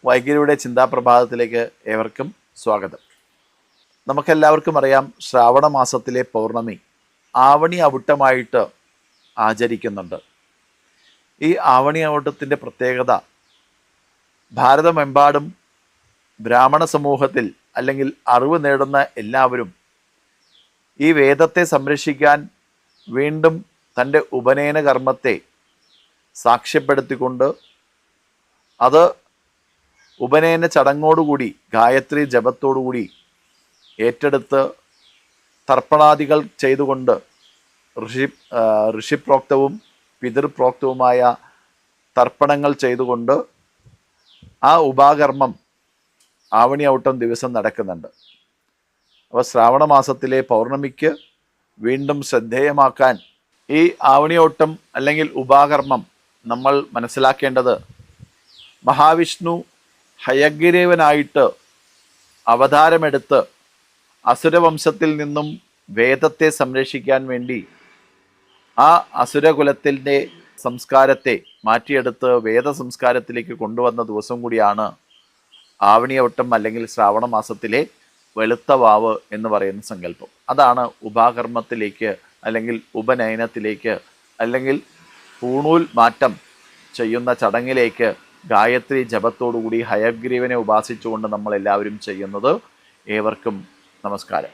വൈകിരിയുടെ ചിന്താപ്രഭാതത്തിലേക്ക് ഏവർക്കും സ്വാഗതം. നമുക്കെല്ലാവർക്കും അറിയാം, ശ്രാവണ മാസത്തിലെ പൗർണമി ആവണി അവിട്ടമായിട്ട് ആചരിക്കുന്നുണ്ട്. ഈ ആവണി അവിട്ടത്തിൻ്റെ പ്രത്യേകത ഭാരതമെമ്പാടും ബ്രാഹ്മണ സമൂഹത്തിൽ അല്ലെങ്കിൽ അറിവ് നേടുന്ന എല്ലാവരും ഈ വേദത്തെ സംരക്ഷിക്കാൻ വീണ്ടും തൻ്റെ ഉപനയന കർമ്മത്തെ സാക്ഷ്യപ്പെടുത്തിക്കൊണ്ട് അത് ഉപനയന ചടങ്ങോടുകൂടി ഗായത്രി ജപത്തോടുകൂടി ഏറ്റെടുത്ത് തർപ്പണാദികൾ ചെയ്തുകൊണ്ട് ഋഷിപ്രോക്തവും പിതൃപ്രോക്തവുമായ തർപ്പണങ്ങൾ ചെയ്തുകൊണ്ട് ആ ഉപാകർമ്മം ആവണി ഔട്ടം ദിവസം നടക്കുന്നുണ്ട്. അപ്പോൾ ശ്രാവണ മാസത്തിലെ പൗർണമിക്ക് വീണ്ടും ശ്രദ്ധേയമാക്കാൻ ഈ ആവണിയോട്ടം അല്ലെങ്കിൽ ഉപാകർമ്മം നമ്മൾ മനസ്സിലാക്കേണ്ടത്, മഹാവിഷ്ണു ഹയഗ്രീവനായിട്ട് അവതാരമെടുത്ത് അസുരവംശത്തിൽ നിന്നും വേദത്തെ സംരക്ഷിക്കാൻ വേണ്ടി ആ അസുരകുലത്തിൻ്റെ സംസ്കാരത്തെ മാറ്റിയെടുത്ത് വേദ സംസ്കാരത്തിലേക്ക് കൊണ്ടുവന്ന ദിവസം കൂടിയാണ് ആവണിയവട്ടം അല്ലെങ്കിൽ ശ്രാവണ മാസത്തിലെ വെളുത്ത വാവ് എന്ന് പറയുന്ന സങ്കല്പം. അതാണ് ഉപാകർമ്മത്തിലേക്ക് അല്ലെങ്കിൽ ഉപനയനത്തിലേക്ക് അല്ലെങ്കിൽ പൂണൂൽ മാറ്റം ചെയ്യുന്ന ചടങ്ങിലേക്ക് ഗായത്രി ജപത്തോടുകൂടി ഹയഗ്രീവനെ ഉപാസിച്ചുകൊണ്ട് നമ്മൾ എല്ലാവരും ചെയ്യുന്നത്. ഏവർക്കും നമസ്കാരം.